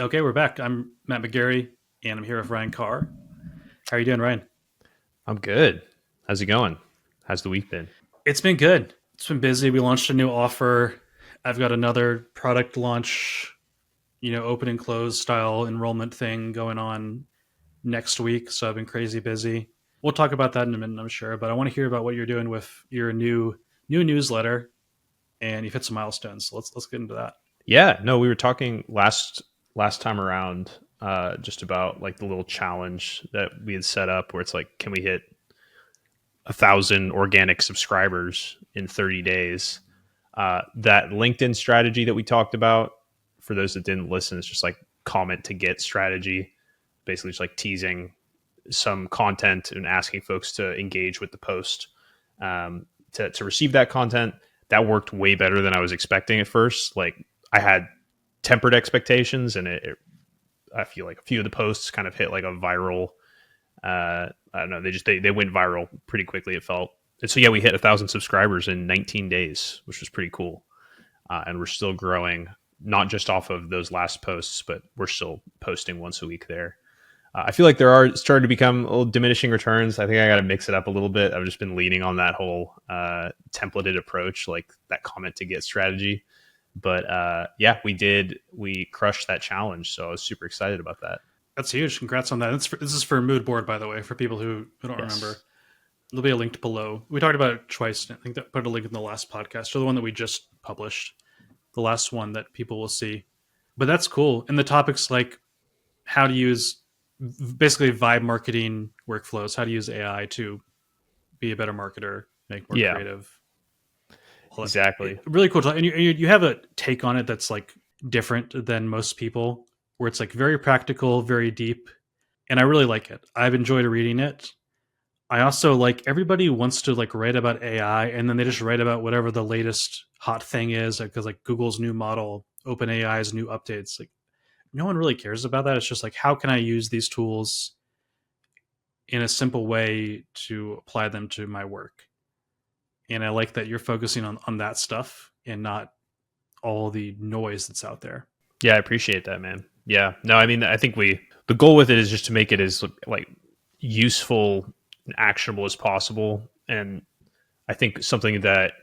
Okay, we're back. I'm Matt McGarry, and I'm here with Ryan Carr. How are you doing, Ryan? I'm good. How's it going? How's the week been? It's been good. It's been busy. We launched a new offer. I've got another product launch, open and close style enrollment thing going on next week. So I've been crazy busy. We'll talk about that in a minute, I'm sure. But I want to hear about what you're doing with your new newsletter, and you've hit some milestones. So let's get into that. Yeah, no, we were talking last time around just about like the little challenge that we had set up where it's like, can we hit 1,000 organic subscribers in 30 days? That LinkedIn strategy that we talked about, for those that didn't listen, it's just like comment to get strategy, basically just like teasing some content and asking folks to engage with the post to receive that content. That worked way better than I was expecting at first. Like I had tempered expectations, and I feel like a few of the posts kind of hit like a viral. I don't know. They went viral pretty quickly. It felt. And so yeah, we hit 1,000 subscribers in 19 days, which was pretty cool. And we're still growing, not just off of those last posts, but we're still posting once a week there. I feel like there are starting to become a little diminishing returns. I think I got to mix it up a little bit. I've just been leaning on that whole templated approach, like that comment to get strategy. But yeah, we crushed that challenge. So I was super excited about that. That's huge. Congrats on that. This is for Mood Board, by the way, for people who don't remember. Yes. There'll be a link below. We talked about it twice. I think that put a link in the last podcast, or the one that we just published, the last one that people will see. But that's cool. And the topics like how to use basically vibe marketing workflows, how to use AI to be a better marketer, make more Yeah, creative. exactly. Really cool. And you have a take on it that's like different than most people, where it's like very practical, very deep. And I really like it. I've enjoyed reading it. I also like everybody wants to like write about AI, and then they just write about whatever the latest hot thing is, because like Google's new model, OpenAI's new updates. Like no one really cares about that. It's just like, how can I use these tools in a simple way to apply them to my work? And I like that you're focusing on that stuff and not all the noise that's out there. Yeah, I appreciate that, man. Yeah. No, I mean, I think the goal with it is just to make it as like useful and actionable as possible. And I think something that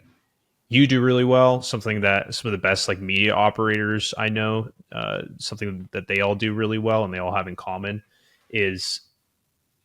you do really well, something that some of the best like media operators I know, something that they all do really well and they all have in common is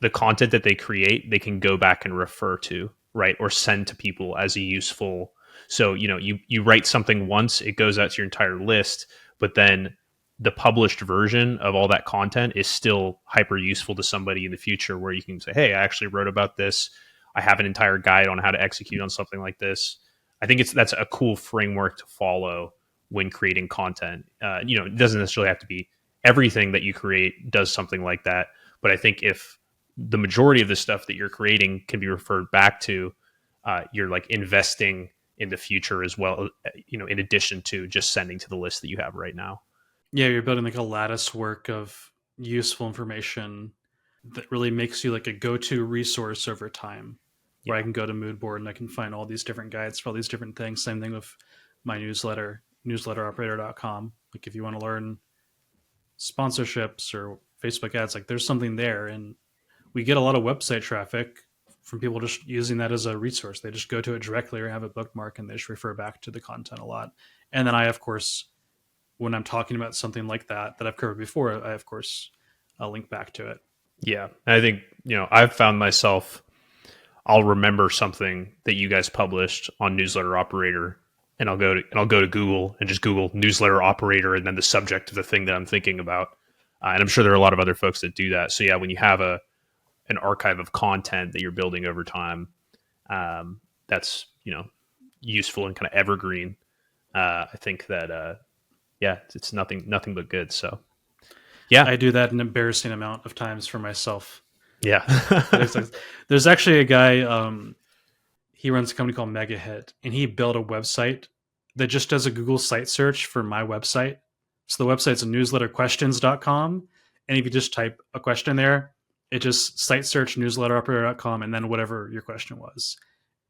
the content that they create, they can go back and refer to, right? Or send to people as a useful. So, you write something once, it goes out to your entire list, but then the published version of all that content is still hyper useful to somebody in the future where you can say, hey, I actually wrote about this. I have an entire guide on how to execute on something like this. I think that's a cool framework to follow when creating content. It doesn't necessarily have to be everything that you create does something like that. But I think if the majority of the stuff that you're creating can be referred back to, you're like investing in the future as well, in addition to just sending to the list that you have right now. Yeah, you're building like a lattice work of useful information that really makes you like a go-to resource over time, where I Yeah. can go to Moodboard and I can find all these different guides for all these different things. Same thing with my newsletter, newsletteroperator.com. Like if you want to learn sponsorships or Facebook ads, like there's something there. And we get a lot of website traffic from people just using that as a resource. They just go to it directly or have a bookmark and they just refer back to the content a lot. And then I, of course, when I'm talking about something like that I've covered before, I of course link back to it. Yeah. And I think, I've found myself, I'll remember something that you guys published on Newsletter Operator, and I'll go to Google and just Google Newsletter Operator and then the subject of the thing that I'm thinking about. And I'm sure there are a lot of other folks that do that. So yeah, when you have an archive of content that you're building over time, that's useful and kind of evergreen. I think that yeah, it's nothing but good. So yeah, I do that an embarrassing amount of times for myself. yeah, There's, there's actually a guy, he runs a company called Mega Hit, and he built a website that just does a Google site search for my website. So the website's newsletterquestions.com. And if you just type a question there, it just site search newsletteroperator.com and then whatever your question was.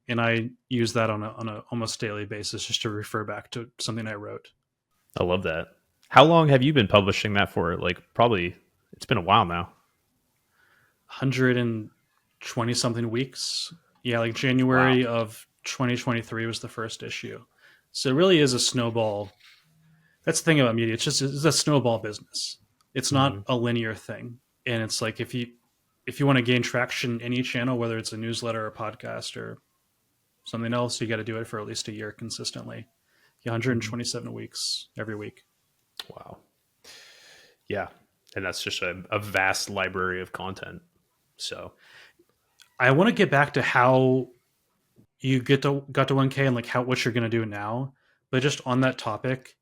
And I use that on a almost daily basis just to refer back to something I wrote. I love that. How long have you been publishing that for? Like, probably it's been a while now. 120 something weeks. Yeah, like Wow. January of 2023 was the first issue. So it really is a snowball. That's the thing about media. It's a snowball business. It's not Hmm. a linear thing. And it's like if you want to gain traction in any channel, whether it's a newsletter or a podcast or something else, you got to do it for at least a year consistently. Yeah, Hmm. 127 weeks every week. Wow. Yeah. And that's just a vast library of content. So, I want to get back to how you got to 1K and like how what you're going to do now. But just on that topic,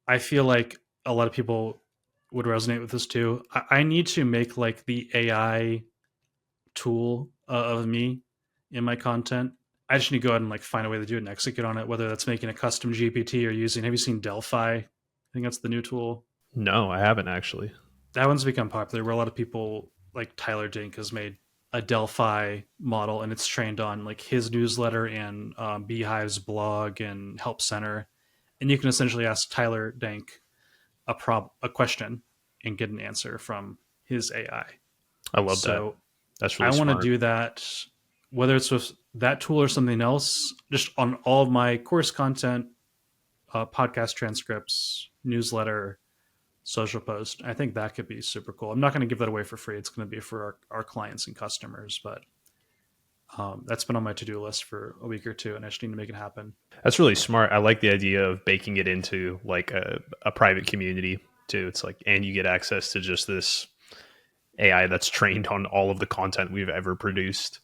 I feel like a lot of people would resonate with this too. I need to make like the AI tool of me in my content. I just need to go ahead and like find a way to do it and execute on it, whether that's making a custom GPT or using. Have you seen Delphi? I think that's the new tool. no, I haven't actually. That one's become popular where a lot of people like Tyler Dink has made a Delphi model and it's trained on like his newsletter and Beehive's blog and Help Center. And you can essentially ask Tyler Dink a question and get an answer from his AI. I love that. So That's I really want to smart. do that, whether it's with that tool or something else, just on all of my course content, podcast transcripts, newsletter, social post. I think that could be super cool. I'm not going to give that away for free. It's going to be for our clients and customers, but that's been on my to-do list for a week or two, and I just need to make it happen. That's really smart. I like the idea of baking it into like a private community too. It's like, and you get access to just this AI that's trained on all of the content we've ever produced,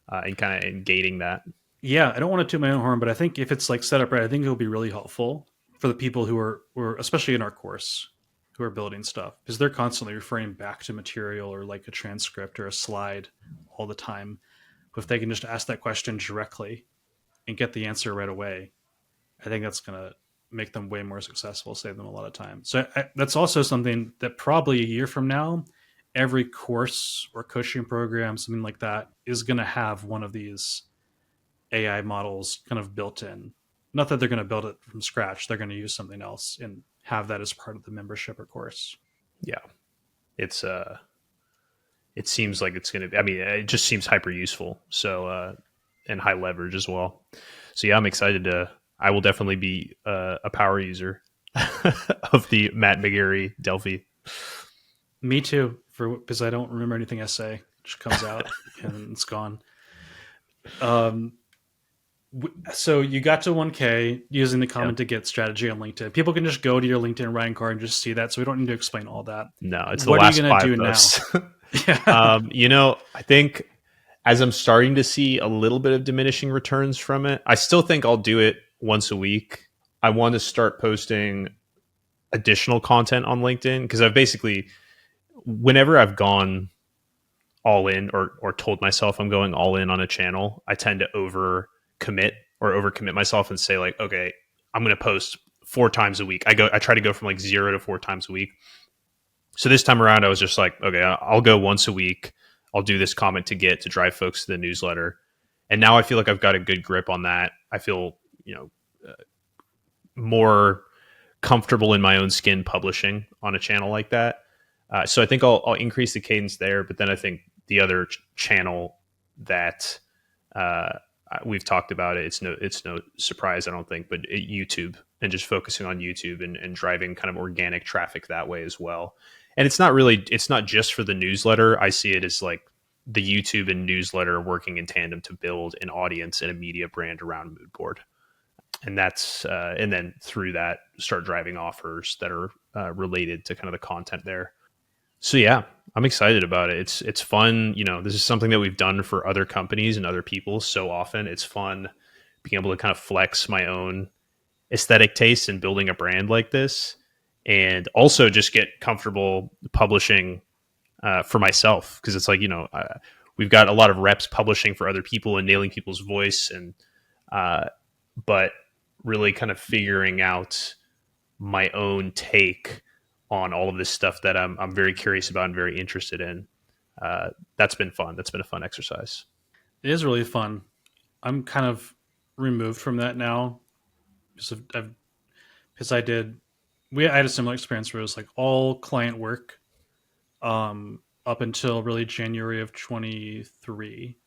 and kind of gating that. Yeah, I don't want to toot my own horn, but I think if it's like set up right, I think it'll be really helpful for the people who are especially in our course who are building stuff because they're constantly referring back to material or like a transcript or a slide all the time. But if they can just ask that question directly and get the answer right away, I think that's going to make them way more successful, save them a lot of time. So that's also something that probably a year from now, every course or coaching program, something like that, is going to have one of these AI models kind of built in. Not that they're going to build it from scratch, they're going to use something else and have that as part of the membership or course. Yeah, it's it seems like it's going to. I mean, it just seems hyper useful. So and high leverage as well. So yeah, I'm excited to. I will definitely be a power user of the Matt McGarry Delphi. Me too, for because I don't remember anything I say. It just comes out and it's gone. Um, so you got to 1K using the Yeah. comment to get strategy on LinkedIn. People can just go to your LinkedIn writing card and just see that. So we don't need to explain all that. No, it's the What are you last going to five do now? posts. Yeah. I think as I'm starting to see a little bit of diminishing returns from it, I still think I'll do it once a week. I want to start posting additional content on LinkedIn because I've basically, whenever I've gone all in or told myself I'm going all in on a channel, I tend to overcommit myself and say like, okay, I'm going to post 4 times a week. I try to go from like 0 to 4 times a week. So this time around, I was just like, okay, I'll go once a week. I'll do this comment to drive folks to the newsletter. And now I feel like I've got a good grip on that. I feel, more comfortable in my own skin publishing on a channel like that. So I think I'll increase the cadence there. But then I think the other channel that uh, we've talked about it's no surprise I don't think, but YouTube and just focusing on YouTube and driving kind of organic traffic that way as well. And it's not just for the newsletter. I see it as like the YouTube and newsletter working in tandem to build an audience and a media brand around Moodboard, and that's and then through that start driving offers that are related to kind of the content there. So yeah, I'm excited about it. It's fun. This is something that we've done for other companies and other people so often. It's fun being able to kind of flex my own aesthetic taste in building a brand like this, and also just get comfortable publishing for myself because it's like we've got a lot of reps publishing for other people and nailing people's voice and but really kind of figuring out my own take on all of this stuff that I'm very curious about and very interested in. That's been fun. That's been a fun exercise. It is really fun. I'm kind of removed from that now because because I did. I had a similar experience where it was like all client work up until really January of 23,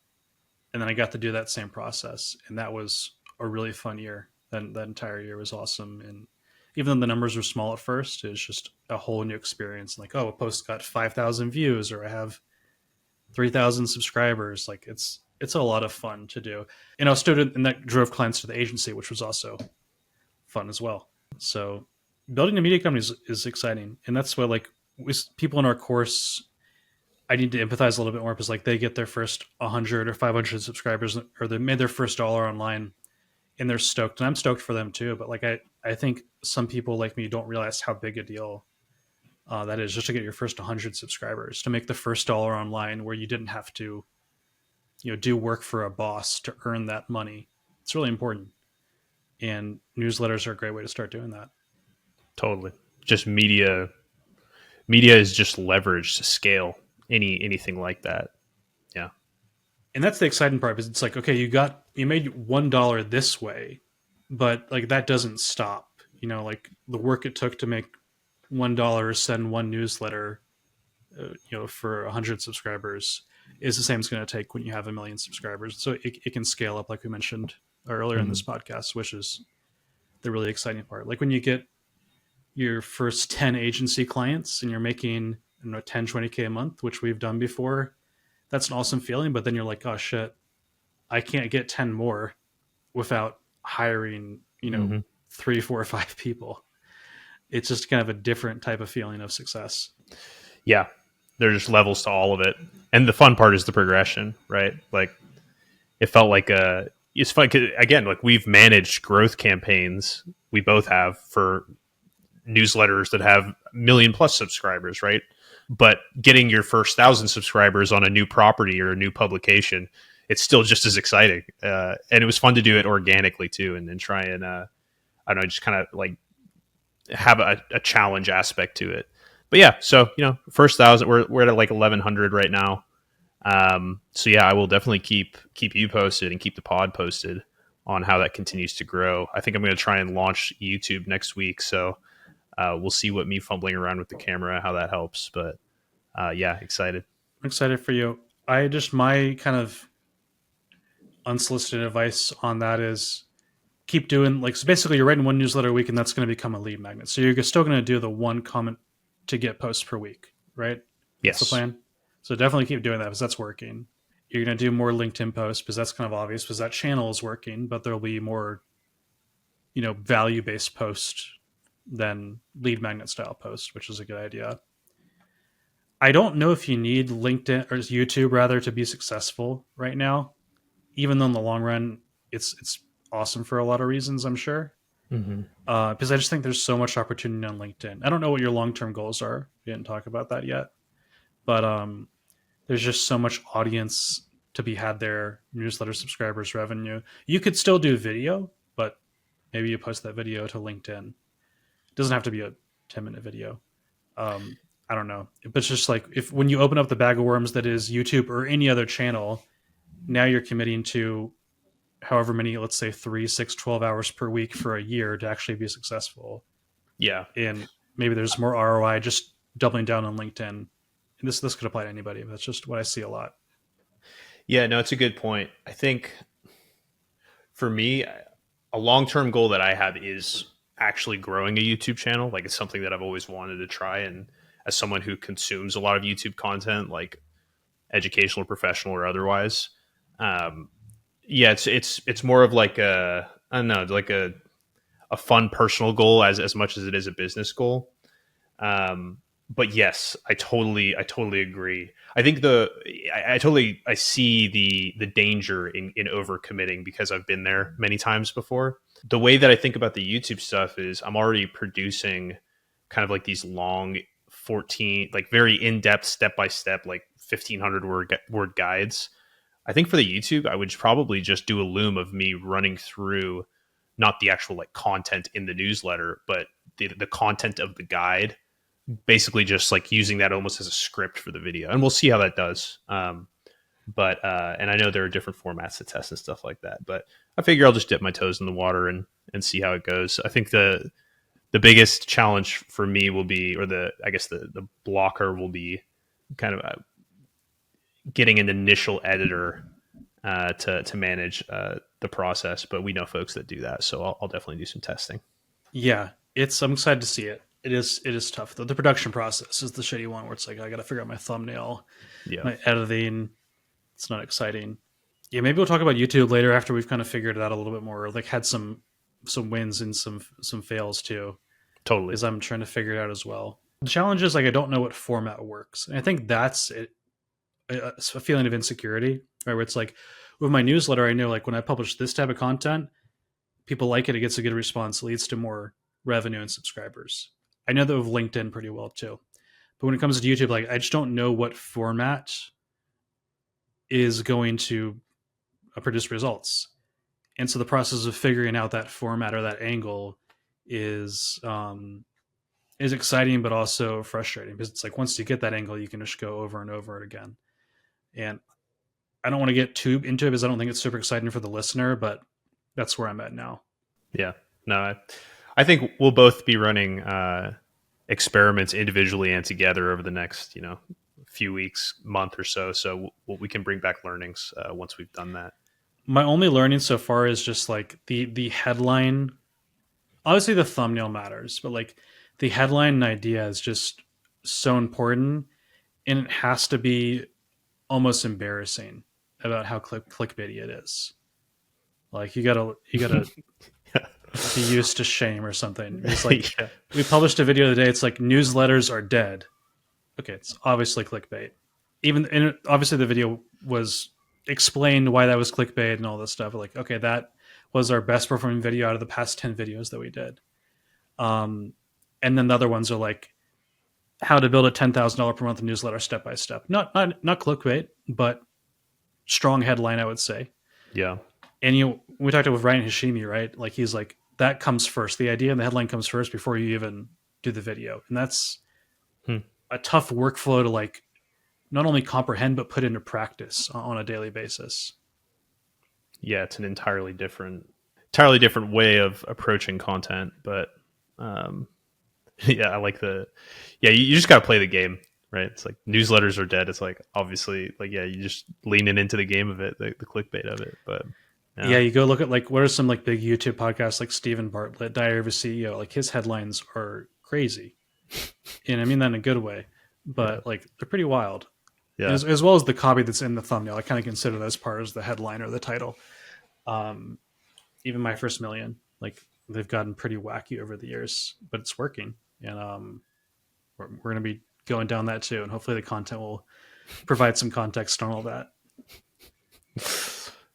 and then I got to do that same process, and that was a really fun year. That entire year was awesome, and even though the numbers were small at first, it was just a whole new experience. Like, oh, a post got 5,000 views, or I have 3,000 subscribers. Like, it's a lot of fun to do, and I was student, and that drove clients to the agency, which was also fun as well. So, building a media company is exciting, and that's what like people in our course I need to empathize a little bit more because like they get their first 100 or 500 subscribers or they made their first dollar online and they're stoked and I'm stoked for them too. But like I think some people like me don't realize how big a deal that is just to get your first 100 subscribers to make the first dollar online where you didn't have to do work for a boss to earn that money. It's really important, and newsletters are a great way to start doing that. Totally. Just media is just leverage to scale anything like that. Yeah. And that's the exciting part because it's like, okay, you made $1 this way, but like that doesn't stop. Like the work it took to make $1 send one newsletter, for 100 subscribers is the same it's going to take when you have 1 million subscribers. So it can scale up, like we mentioned earlier in this Mhm. podcast, which is the really exciting part. Like when you get your first 10 agency clients and you're making 10 20K a month, which we've done before, that's an awesome feeling. But then you're like, oh shit, I can't get 10 more without hiring, Mhm. 3 4 5 people. It's just kind of a different type of feeling of success. Yeah. There's levels to all of it. And the fun part is the progression, right? Like it felt like it's fun 'cause, again, like we've managed growth campaigns. We both have for newsletters that have million plus subscribers, right? But getting your first 1,000 subscribers on a new property or a new publication, it's still just as exciting. And it was fun to do it organically too, and then try and I don't know, just kind of like have a challenge aspect to it. But yeah, so first 1,000, we're at like 1,100 right now. So yeah, I will definitely keep you posted and keep the pod posted on how that continues to grow. I think I'm going to try and launch YouTube next week, so we'll see what me fumbling around with the camera, how that helps. But yeah, excited. I'm excited for you. My kind of unsolicited advice on that is keep doing like, so basically you're writing one newsletter a week and that's going to become a lead magnet. So you're still going to do the one comment to get posts per week, right? That's the Yes. plan. So definitely keep doing that because that's working. You're going to do more LinkedIn posts because that's kind of obvious because that channel is working, but there'll be more, value based posts than lead magnet style posts, which is a good idea. I don't know if you need LinkedIn or YouTube rather to be successful right now, even though in the long run it's awesome for a lot of reasons, I'm sure. Mm-hmm. Because I just think there's so much opportunity on LinkedIn. I don't know what your long term goals are. We didn't talk about that yet, but there's just so much audience to be had there. Newsletter subscribers, revenue. You could still do video, but maybe you post that video to LinkedIn. It doesn't have to be a 10-minute video. Um, I don't know, but it's just like if when you open up the bag of worms that is YouTube or any other channel, now you're committing to however many, let's say 3 6 12 hours per week for a year to actually be successful. Yeah. And maybe there's more ROI just doubling down on LinkedIn. And this could apply to anybody, but that's just what I see a lot. Yeah. No, it's a good point. I think for me, a long term goal that I have is actually growing a YouTube channel. Like it's something that I've always wanted to try. And as someone who consumes a lot of YouTube content, like educational, professional, or otherwise, um, yeah, it's more of like I don't know, like a fun personal goal as much as it is a business goal. Um, but yes, I totally agree. I think I see the danger in overcommitting because I've been there many times before. The way that I think about the YouTube stuff is I'm already producing kind of like these long 14, like very in-depth step by step, like 1,500 word guides. I think for the YouTube, I would probably just do a loom of me running through not the actual like content in the newsletter, but the content of the guide, basically just like using that almost as a script for the video. And we'll see how that does. But and I know there are different formats to test and stuff like that, but I figure I'll just dip my toes in the water and see how it goes. I think the biggest challenge for me will be, or the I guess the blocker will be kind of getting an initial editor to manage the process. But we know folks that do that, so I'll definitely do some testing. Yeah, it's I'm excited to see it. It is tough though. The production process is the shitty one where it's like I got to figure out my thumbnail, Yeah, my editing. It's not exciting. Yeah, maybe we'll talk about YouTube later after we've kind of figured it out a little bit more. Like had some wins and some fails too, totally. because I'm trying to figure it out as well. The challenge is like I don't know what format works, and I think that's it, a feeling of insecurity, right? Where it's like with my newsletter, I know like when I publish this type of content, people like it, it gets a good response, leads to more revenue and subscribers. I know that with LinkedIn pretty well too. But when it comes to YouTube, like I just don't know what format is going to produce results. And so the process of figuring out that format or that angle is exciting but also frustrating because it's like once you get that angle, you can just go over and over it again. And I don't want to get too into it because I don't think it's super exciting for the listener, but that's where I'm at now. Yeah. No, I think we'll both be running experiments individually and together over the next, few weeks, month or so. So we can bring back learnings once we've done that. My only learning so far is just like the headline. Obviously, the thumbnail matters, but like the headline and idea is just so important, and it has to be almost embarrassing about how clickbaity it is. Like you gotta be used to shame or something. It's like Yeah. we published a video today. It's like newsletters are dead. Okay, it's obviously clickbait. Even and obviously the video was explained why that was clickbait and all this stuff. Like, okay, that was our best performing video out of the past 10 videos that we did. Um, and then the other ones are like how to build a $10,000 per month newsletter step by step. Not clickbait, but strong headline, I would say. Yeah. And we talked with Ryan Hashimi, right? Like he's like that comes first. The idea and the headline comes first before you even do the video, and that's Hmm. a tough workflow to like not only comprehend but put into practice on a daily basis. Yeah, it's an entirely different way of approaching content. But um, yeah, I like you just got to play the game, right? It's like newsletters are dead. It's like obviously like yeah, you just leaning into the game of it, the clickbait of it. But Yeah, yeah, you go look at like what are some like big YouTube podcasts like Stephen Bartlett, Diary of a CEO. Like his headlines are crazy, and I mean that in a good way, yeah, but like they're pretty wild. yeah, As well as the copy that's in the thumbnail. I kind of consider that as part as the headline or the title. Um, Even my first million, like they've gotten pretty wacky over the years, but it's working, and we're going to be going down that too, and hopefully the content will provide some context on all that.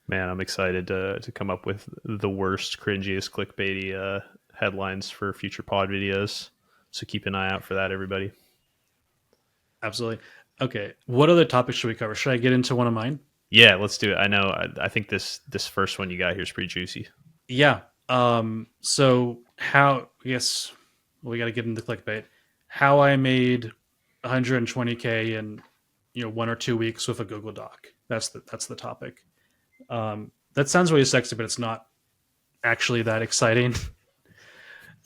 man, I'm excited to come up with the worst, cringiest, clickbaity headlines for future pod videos. So keep an eye out for that, everybody. Absolutely. Okay, what other topics should we cover? Should I get into one of mine? Yeah, let's do it. I know. I think this first one you got here is pretty juicy. Yeah. So how? Yes, we got to get into clickbait. How I made 120K in 1 or 2 weeks with a Google Doc. That's the topic. That sounds really sexy, but it's not actually that exciting.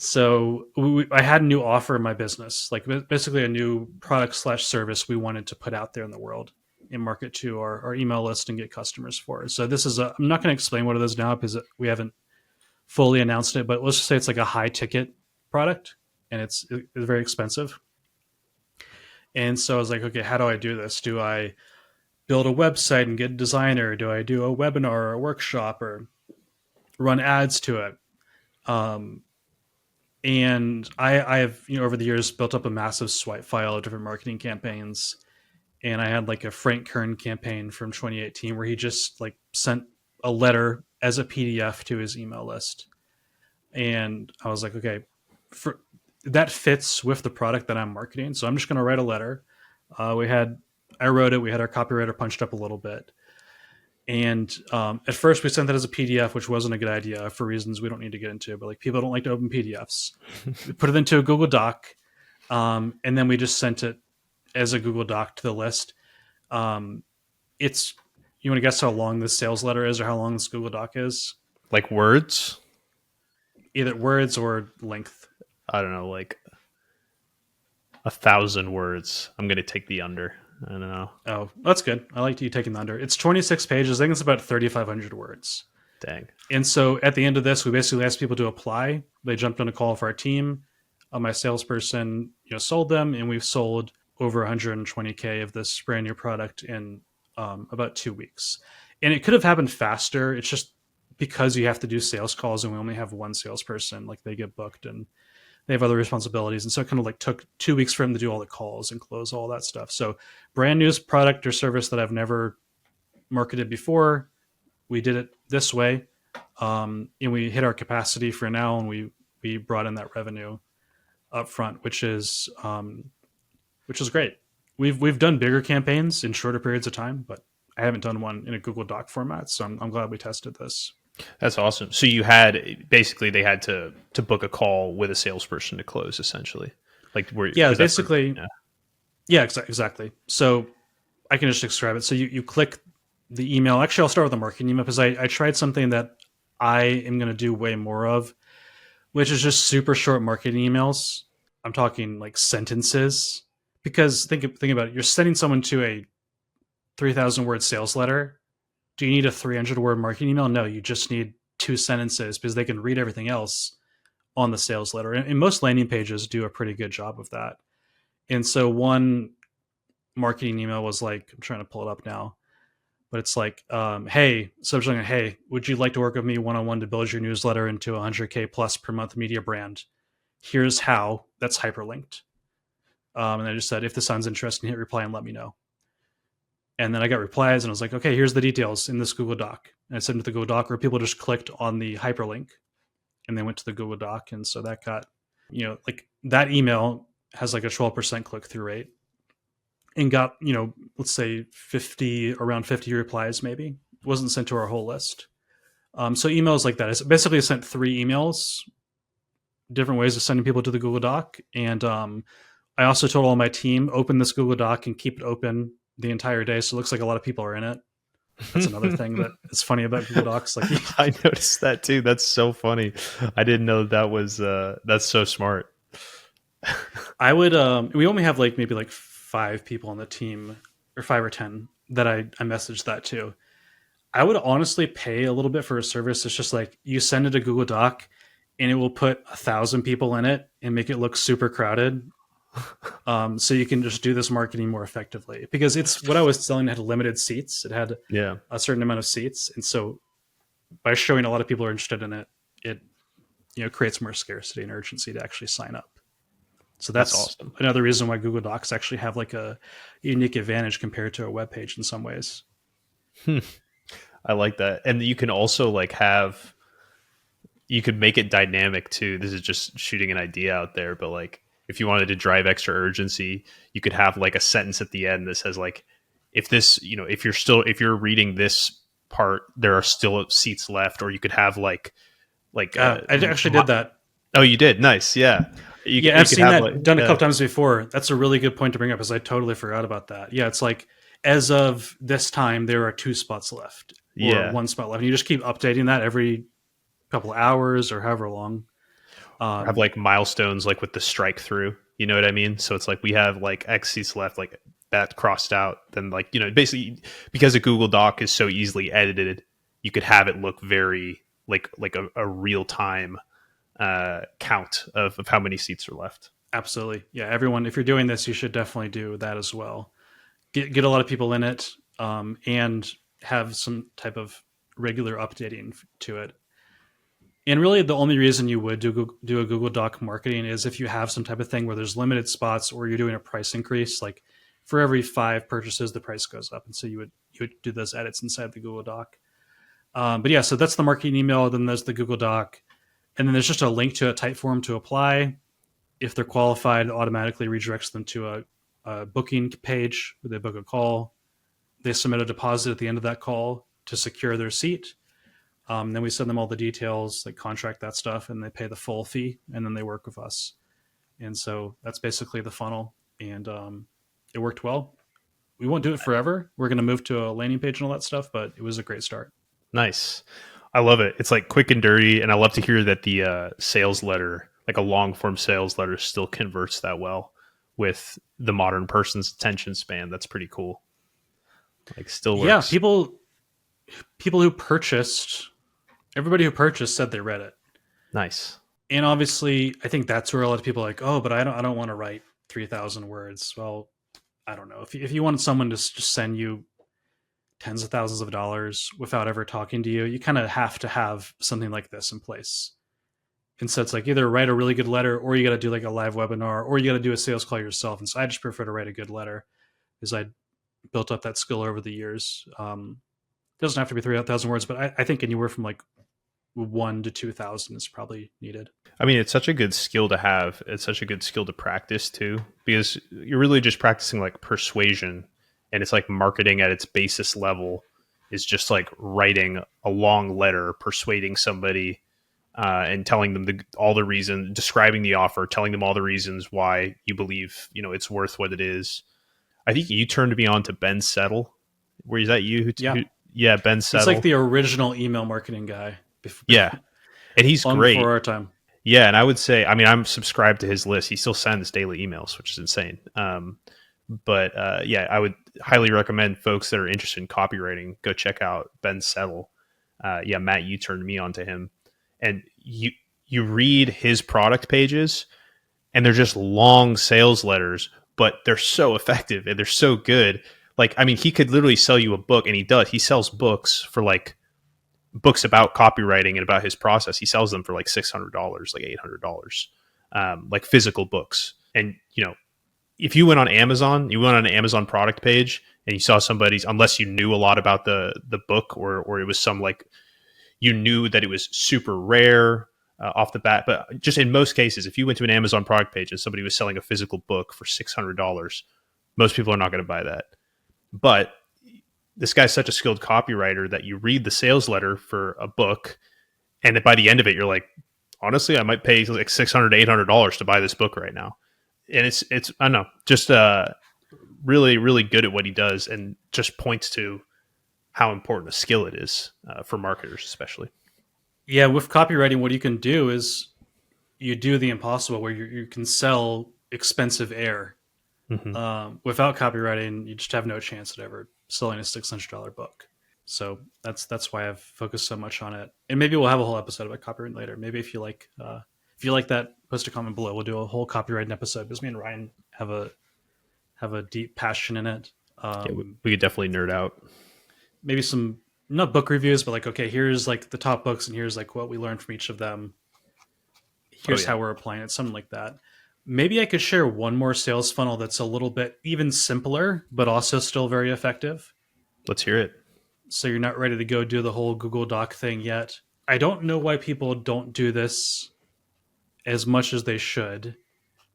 So I had a new offer in my business, like basically a new product slash service we wanted to put out there in the world and market to our email list and get customers for it. So this is I'm not going to explain what it is now because we haven't fully announced it, but let's just say it's like a high ticket product and it's very expensive. And so I was like, okay, how do I do this? Do I build a website and get a designer? Do I do a webinar or a workshop or run ads to it? Um, and I have over the years built up a massive swipe file of different marketing campaigns. And I had like a Frank Kern campaign from 2018 where he just like sent a letter as a PDF to his email list. And I was like, okay, that fits with the product that I'm marketing. So I'm just going to write a letter. I wrote it. We had our copywriter punched up a little bit. And at first, we sent that as a PDF, which wasn't a good idea for reasons we don't need to get into. But like people don't like to open PDFs. We put it into a Google Doc, and then we just sent it as a Google Doc to the list. Um, it's you want to guess how long this sales letter is or how long this Google Doc is? Like words? Either words or length. I don't know, like 1,000 words. I'm gonna take the under. I don't know. Oh, that's good. I like you taking the under. It's 26 pages. I think it's about 3,500 words. Dang. And so at the end of this, we basically asked people to apply. They jumped on a call for our team. My salesperson, sold them, and we've sold over 120K of this brand new product in about 2 weeks. And it could have happened faster. It's just because you have to do sales calls, and we only have one salesperson. Like they get booked, and they have other responsibilities, and so it kind of like took 2 weeks for him to do all the calls and close all that stuff. So brand new product or service that I've never marketed before. We did it this way, and we hit our capacity for now, and we brought in that revenue up front, which is great. We've done bigger campaigns in shorter periods of time, but I haven't done one in a Google Doc format, so I'm glad we tested this. That's awesome. So you had basically they had to book a call with a salesperson to close, essentially. Like, Yeah, was that basically. yeah. Yeah, exactly. So I can just describe it. So you click the email. Actually, I'll start with the marketing email because I tried something that I am going to do way more of, which is just super short marketing emails. I'm talking like sentences. Because think about it. You're sending someone to a 3,000 word sales letter. Do you need a 300 word marketing email? No, you just need 2 sentences because they can read everything else on the sales letter. And most landing pages do a pretty good job of that. And so one marketing email was like, I'm trying to pull it up now, but it's like, hey, subject line, hey, would you like to work with me one-on-one to build your newsletter into a 100K plus per month media brand? Here's how. That's hyperlinked. And I just said, if this sounds interesting, hit reply and let me know. And then I got replies, and I was like, okay, here's the details in this Google Doc. And I sent it to the Google Doc, where people just clicked on the hyperlink and they went to the Google Doc. And so that got, like that email has like a 12% click through rate and got, let's say around 50 replies, maybe. It wasn't sent to our whole list. So emails like that. I basically sent 3 emails, different ways of sending people to the Google Doc. And I also told all my team, open this Google Doc and keep it open the entire day. So it looks like a lot of people are in it. That's another thing that is funny about Google Docs. Like I noticed that too. That's so funny. I didn't know that was that's so smart. I would we only have like maybe like 5 people on the team, or 5 or 10 that I messaged that to. I would honestly pay a little bit for a service. It's just like you send it to Google Doc and it will put 1,000 people in it and make it look super crowded. So you can just do this marketing more effectively, because it's what I was selling had limited seats. It had Yeah. a certain amount of seats. And so by showing a lot of people are interested in it, it creates more scarcity and urgency to actually sign up. So that's awesome. another reason why Google Docs actually have like a unique advantage compared to a web page in some ways. I like that. And you can also like you could make it dynamic too. This is just shooting an idea out there, but like if you wanted to drive extra urgency, you could have like a sentence at the end that says like, if this, if you're reading this part, there are still seats left. Or you could have like I actually did that. Oh, you did? Nice. Yeah. I've seen that like, done a couple times before. That's a really good point to bring up, because I totally forgot about that. Yeah, it's like, as of this time, there are 2 spots left, or 1 spot left. And you just keep updating that every couple of hours or however long. Have like milestones, like with the strike through. You know what I mean? So it's like we have like X seats left, like that crossed out. Then like, basically because a Google Doc is so easily edited, you could have it look very like a real time count of how many seats are left. Absolutely. Yeah, everyone, if you're doing this, you should definitely do that as well. Get a lot of people in it, and have some type of regular updating to it. And really, the only reason you would do a Google Doc marketing is if you have some type of thing where there's limited spots, or you're doing a price increase. Like for every 5 purchases, the price goes up, and so you would do those edits inside the Google Doc. But yeah, so that's the marketing email. Then there's the Google Doc, and then there's just a link to a Typeform to apply. If they're qualified, it automatically redirects them to a booking page where they book a call. They submit a deposit at the end of that call to secure their seat. Then we send them all the details, like contract, that stuff, and they pay the full fee, and then they work with us. And so that's basically the funnel, and it worked well. We won't do it forever. We're going to move to a landing page and all that stuff, but it was a great start. Nice. I love it. It's like quick and dirty, and I love to hear that the sales letter, like a long form sales letter still converts that well with the modern person's attention span. That's pretty cool. Like still Yeah, works. people who purchased, everybody who purchased said they read it. Nice. And obviously, I think that's where a lot of people are like, oh, but I don't want to write 3,000 words. Well, I don't know. If you wanted someone to just send you tens of thousands of dollars without ever talking to you, you kind of have to have something like this in place. And so it's like either write a really good letter, or you got to do like a live webinar, or you got to do a sales call yourself. And so I just prefer to write a good letter because I built up that skill over the years. It doesn't have to be 3,000 words, but I think anywhere from like 1 to 2,000 is probably needed. I mean, it's such a good skill to have. It's such a good skill to practice too, because you're really just practicing like persuasion, and it's like marketing at its basis level is just like writing a long letter, persuading somebody, and telling them all the reasons, describing the offer, telling them all the reasons why you believe it's worth what it is. I think you turned me on to Ben Settle. Where is that you? Yeah. Yeah, Ben He's like Settle. the original email marketing guy Yeah, and he's long great. before our time. Yeah, and I would say, I mean, I'm subscribed to his list. He still sends daily emails, which is insane. But yeah, I would highly recommend folks that are interested in copywriting go check out Ben Settle. Yeah, Matt, you turned me on to him, and you read his product pages, and they're just long sales letters, but they're so effective and they're so good. Like, I mean, he could literally sell you a book, and he does. He sells books for like books about copywriting and about his process. He sells them for like $600, like $800, like physical books. And if you went on Amazon, you went on an Amazon product page and you saw somebody's, unless you knew a lot about the book, or it was some like you knew that it was super rare off the bat. But just in most cases, if you went to an Amazon product page and somebody was selling a physical book for $600, most people are not going to buy that. But this guy's such a skilled copywriter that you read the sales letter for a book, and by the end of it, you're like, honestly, I might pay like $600 to $800 to buy this book right now. And it's I don't know, just really, really good at what he does, and just points to how important a skill it is for marketers, especially. Yeah, with copywriting, what you can do is you do the impossible, where you can sell expensive air. Mm-hmm. Without copywriting, you just have no chance at ever selling a $600 book. So that's why I've focused so much on it. And maybe we'll have a whole episode about copywriting later. Maybe if you like that, post a comment below. We'll do a whole copywriting episode because me and Ryan have a deep passion in it. Yeah, we could definitely nerd out. Maybe some, not book reviews, but like, okay, here's like the top books, and here's like what we learned from each of them. Here's how we're applying it, something like that. Maybe I could share one more sales funnel that's a little bit even simpler, but also still very effective. Let's hear it. So you're not ready to go do the whole Google Doc thing yet. I don't know why people don't do this as much as they should,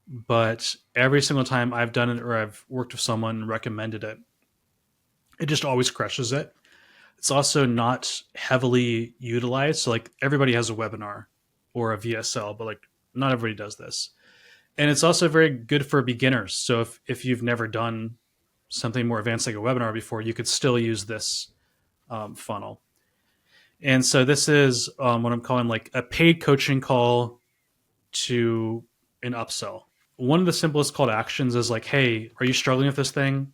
but every single time I've done it or I've worked with someone and recommended it, it just always crushes it. It's also not heavily utilized. So like everybody has a webinar or a VSL, but like not everybody does this. And it's also very good for beginners. So if you've never done something more advanced like a webinar before, you could still use this funnel. And so this is what I'm calling like a paid coaching call to an upsell. One of the simplest call to actions is like, hey, are you struggling with this thing?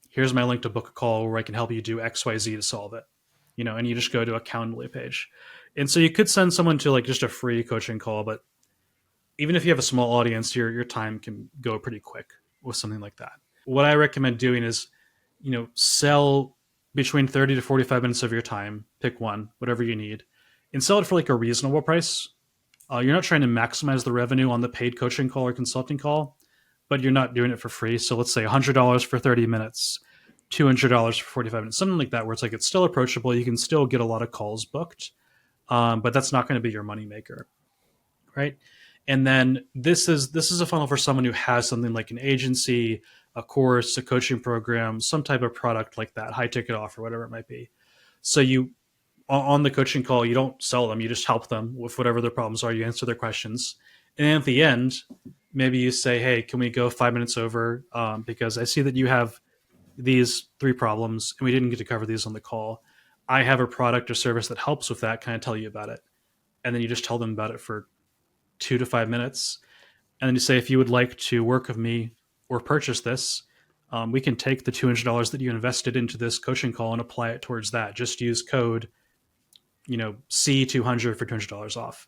Here's my link to book a call where I can help you do XYZ to solve it. And you just go to a Calendly page. And so you could send someone to like just a free coaching call, but even if you have a small audience, your time can go pretty quick with something like that. What I recommend doing is, sell between 30 to 45 minutes of your time, pick one, whatever you need, and sell it for like a reasonable price. You're not trying to maximize the revenue on the paid coaching call or consulting call, but you're not doing it for free. So let's say $100 for 30 minutes, $200 for 45 minutes, something like that, where it's like it's still approachable. You can still get a lot of calls booked, but that's not going to be your moneymaker, right? And then this is a funnel for someone who has something like an agency, a course, a coaching program, some type of product like that, high ticket offer, whatever it might be. So you, on the coaching call, you don't sell them, you just help them with whatever their problems are. You answer their questions. And then at the end, maybe you say, hey, can we go 5 minutes over? Because I see that you have these 3 problems and we didn't get to cover these on the call. I have a product or service that helps with that. Can I tell you about it? And then you just tell them about it for 2 to 5 minutes. And then you say, if you would like to work with me or purchase this, we can take the $200 that you invested into this coaching call and apply it towards that. Just use code, C200 for $200 off.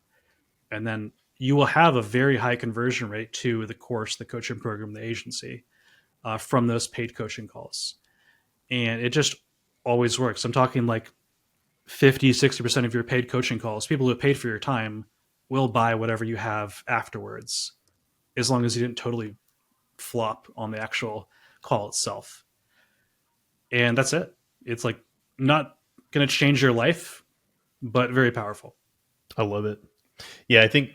And then you will have a very high conversion rate to the course, the coaching program, the agency from those paid coaching calls. And it just always works. I'm talking like 50, 60% of your paid coaching calls, people who have paid for your time will buy whatever you have afterwards, as long as you didn't totally flop on the actual call itself. And that's it. It's like not going to change your life, but very powerful. I love it. Yeah, I think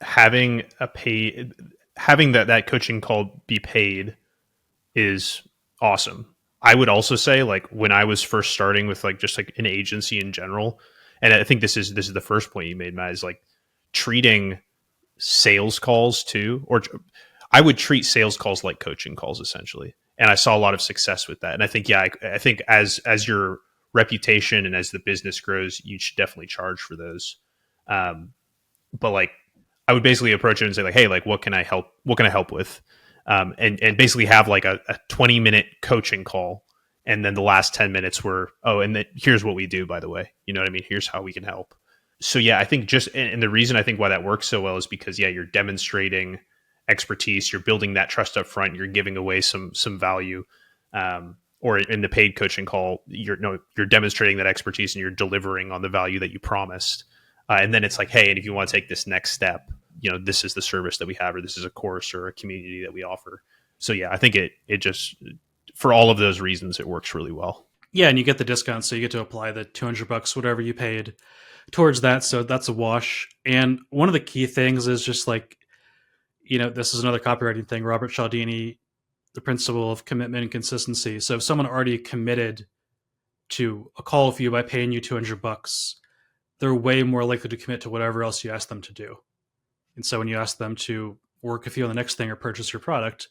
having having that coaching call be paid is awesome. I would also say, like, when I was first starting with like just like an agency in general, and I think this is the first point you made, Matt, is like treating sales calls too, or I would treat sales calls like coaching calls essentially. And I saw a lot of success with that. And I think, yeah, I think as your reputation and as the business grows, you should definitely charge for those. Um, but like, I would basically approach it and say like, hey, like, what can I help? What can I help with? And basically have like a 20-minute coaching call. And then the last 10 minutes were, oh, and then here's what we do, by the way. You know what I mean? Here's how we can help. So yeah, I think and the reason I think why that works so well is because, yeah, you're demonstrating expertise, you're building that trust up front, you're giving away some value. Or in the paid coaching call, you're demonstrating that expertise and you're delivering on the value that you promised. And then it's like, hey, and if you want to take this next step, this is the service that we have, or this is a course or a community that we offer. So yeah, I think it just, for all of those reasons, it works really well. Yeah, and you get the discount, so you get to apply the $200, whatever you paid, towards that. So that's a wash. And one of the key things is just like, this is another copywriting thing. Robert Cialdini, the principle of commitment and consistency. So if someone already committed to a call with you by paying you $200, they're way more likely to commit to whatever else you ask them to do. And so when you ask them to work with you on the next thing or purchase your product,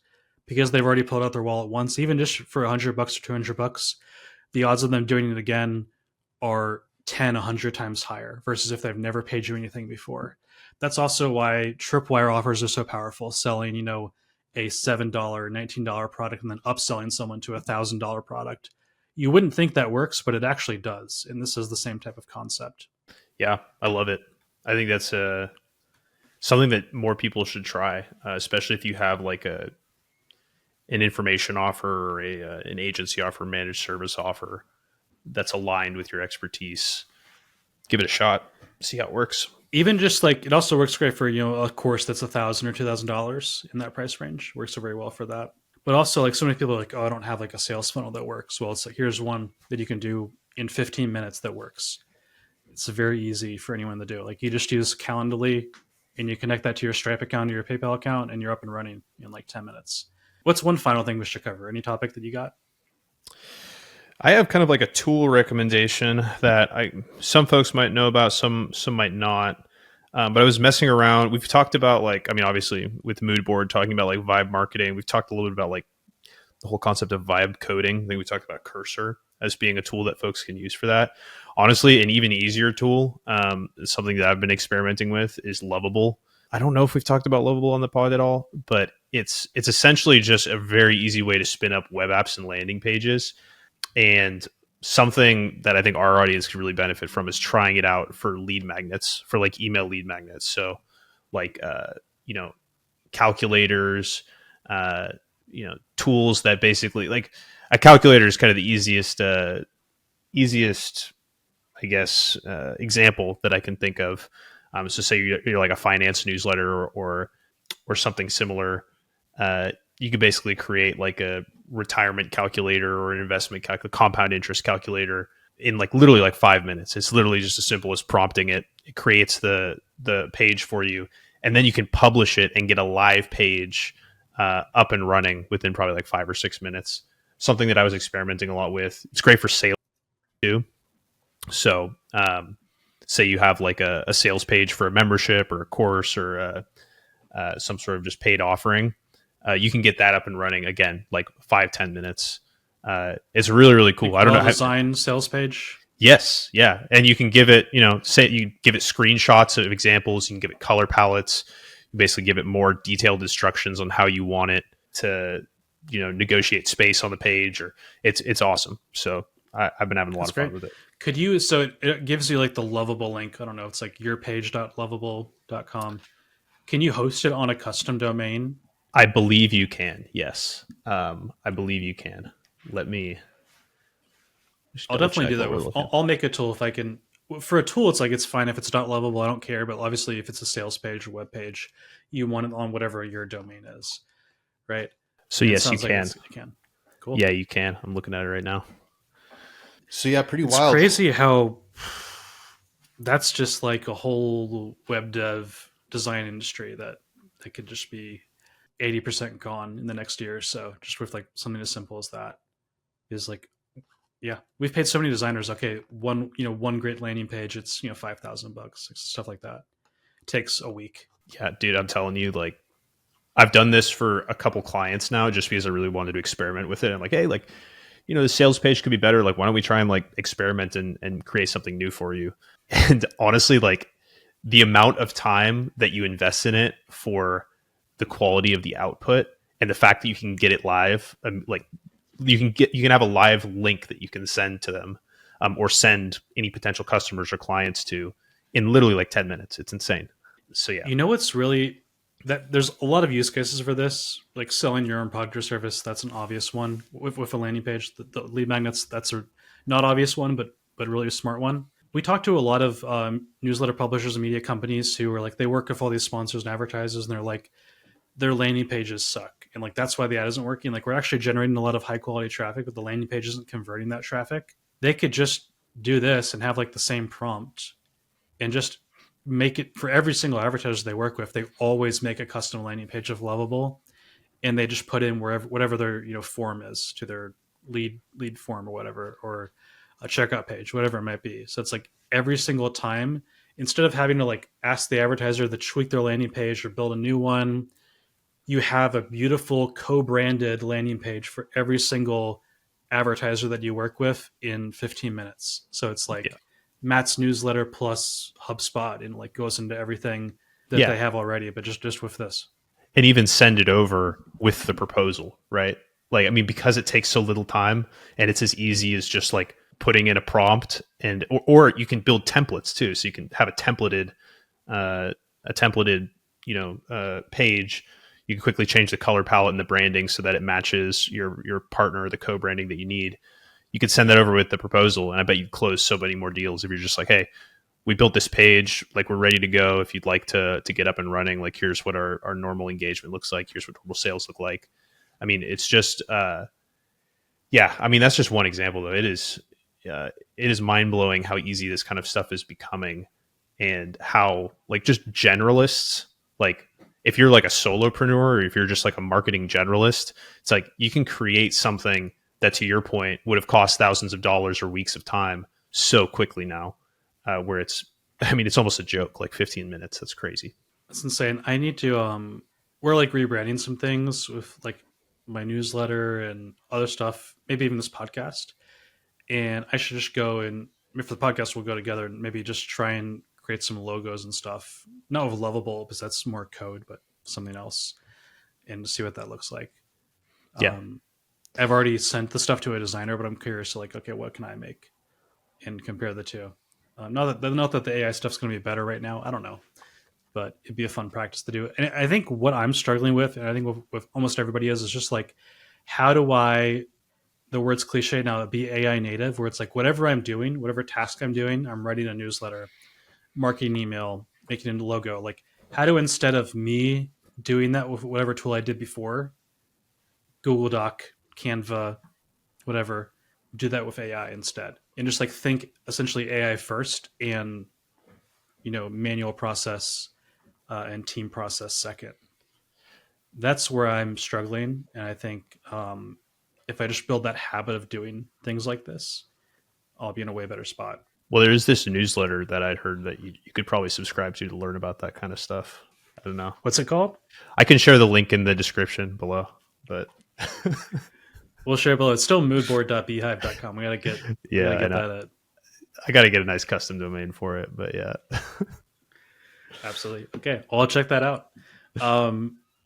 because they've already pulled out their wallet once, even just for $100 or $200, the odds of them doing it again are 10, 100 times higher versus if they've never paid you anything before. That's also why Tripwire offers are so powerful, selling, a $7, $19 product and then upselling someone to a $1,000 product. You wouldn't think that works, but it actually does. And this is the same type of concept. Yeah, I love it. I think that's something that more people should try, especially if you have like an information offer or an agency offer, managed service offer that's aligned with your expertise. Give it a shot, see how it works. Even just like, it also works great for, a course that's $1,000 or $2,000 in that price range. Works very well for that. But also, like, so many people are like, oh, I don't have like a sales funnel that works. Well, it's like, here's one that you can do in 15 minutes that works. It's very easy for anyone to do. Like, you just use Calendly and you connect that to your Stripe account or your PayPal account, and you're up and running in like 10 minutes. What's one final thing we should cover? Any topic that you got? I have kind of like a tool recommendation that some folks might know about, some might not. But I was messing around. We've talked about obviously with Moodboard, talking about like vibe marketing. We've talked a little bit about like the whole concept of vibe coding. I think we talked about Cursor as being a tool that folks can use for that. Honestly, an even easier tool, something that I've been experimenting with, is Lovable. I don't know if we've talked about Lovable on the pod at all, but it's essentially just a very easy way to spin up web apps and landing pages. And something that I think our audience could really benefit from is trying it out for lead magnets, for like email lead magnets. So like, calculators, tools that basically, like, a calculator is kind of the easiest, I guess, example that I can think of. So say you're like a finance newsletter or something similar. You could basically create like a retirement calculator or an investment compound interest calculator in like literally like 5 minutes. It's literally just as simple as prompting it. It creates the page for you, and then you can publish it and get a live page up and running within probably like 5 or 6 minutes. Something that I was experimenting a lot with. It's great for sales too. So say you have like a sales page for a membership or a course or some sort of just paid offering. You can get that up and running again, like 5-10 minutes. It's really, really cool. Like, I don't know. Design sales page. Yes, yeah, and you can give it, say you give it screenshots of examples. You can give it color palettes. You basically give it more detailed instructions on how you want it to, negotiate space on the page. Or it's awesome. So I've been having a lot That's of fun great. with it. Could you, so it gives you like the Lovable link. I don't know. It's like yourpage.lovable.com. Can you host it on a custom domain? I believe you can. Yes, I believe you can. Let me just I'll double definitely do check that while we're with, looking. I'll make a tool if I can. For a tool, it's like it's fine if it's not lovable. I don't care. But obviously, if it's a sales page or web page, you want it on whatever your domain is, right? So And it yes, you sounds like can. it can. Cool. Yeah, you can. I'm looking at it right now. So yeah, pretty It's wild. crazy how that's just like a whole web dev design industry that could just be 80% gone in the next year or so, just with like something as simple as that. Is like, yeah, we've paid so many designers. Okay, one great landing page, it's $5,000, stuff like that. It takes a week. Yeah, dude, I'm telling you, like I've done this for a couple clients now, just because I really wanted to experiment with it. I'm like, hey, like the sales page could be better. Like, why don't we try and like experiment and create something new for you? And honestly, like the amount of time that you invest in it for the quality of the output and the fact that you can get it live, like you can have a live link that you can send to them, or send any potential customers or clients to in literally like 10 minutes. It's insane. So yeah, You know what's really that there's a lot of use cases for this, like selling your own product or service. That's an obvious one with a landing page. The lead magnets, that's a not obvious one, but really a smart one. We talked to a lot of newsletter publishers and media companies who are like they work with all these sponsors and advertisers, and they're like their landing pages suck, and like that's why the ad isn't working. Like we're actually generating a lot of high quality traffic, but the landing page isn't converting that traffic. They could just do this and have like the same prompt and just make it for every single advertiser they work with. They always make a custom landing page of Lovable, and they just put in wherever whatever their form is to their lead form or whatever, or a checkout page, whatever it might be. So it's like every single time, instead of having to like ask the advertiser to tweak their landing page or build a new one, you have a beautiful co-branded landing page for every single advertiser that you work with in 15 minutes. So it's yeah, like Matt's newsletter plus HubSpot, and like goes into everything that yeah, they have already, but just with this. and even send it over with the proposal, right? Like, I mean, because it takes so little time and it's as easy as just like putting in a prompt, and or you can build templates too. So you can have a templated, page. You can quickly change the color palette and the branding so that it matches your partner, the co-branding that you need. You could send that over with the proposal, and I bet you'd close so many more deals if you're just like, hey, we built this page, like we're ready to go. If you'd like to get up and running, like here's what our normal engagement looks like. Here's what normal sales look like. I mean, it's just yeah. I mean, that's just one example though. It is mind blowing how easy this kind of stuff is becoming, and how like just generalists, like if you're like a solopreneur or if you're just like a marketing generalist, it's like you can create something that, to your point, would have cost thousands of dollars or weeks of time so quickly now, where it's, I mean, it's almost a joke, like 15 minutes. That's crazy. That's insane. I need to we're like rebranding some things with like my newsletter and other stuff, maybe even this podcast. And I should just go and if the podcast will go together and maybe just try and create some logos and stuff. Not with Lovable because that's more code, but something else, and see what that looks like. Yeah. Um, I've already sent the stuff to a designer, but I'm curious to like, okay, what can I make and compare the two. Not that the AI stuff's going to be better right now. I don't know, but it'd be a fun practice to do. And I think what I'm struggling with, and I think with almost everybody is just like, how do I? The word's cliche now. Be AI native, where it's like whatever I'm doing, whatever task I'm doing, I'm writing a newsletter, marketing email, making a logo. Like, how do instead of me doing that with whatever tool I did before, Google Doc, Canva, whatever, do that with AI instead, and just like think essentially AI first, and manual process and team process second. That's where I'm struggling, and I think if I just build that habit of doing things like this, I'll be in a way better spot. Well, there is this newsletter that I'd heard that you could probably subscribe to learn about that kind of stuff. I don't know. What's it called? I can share the link in the description below, but We'll share below. It's still moodboard.beehive.com. We gotta yeah, get I know. that. I got to get a nice custom domain for it, but yeah. Absolutely. Okay. Well, I'll check that out. I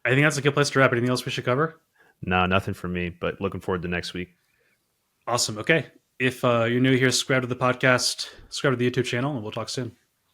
think that's a good place to wrap. Anything else we should cover? No, nothing for me, but looking forward to next week. Awesome. Okay. If you're new here, subscribe to the podcast, subscribe to the YouTube channel, and we'll talk soon.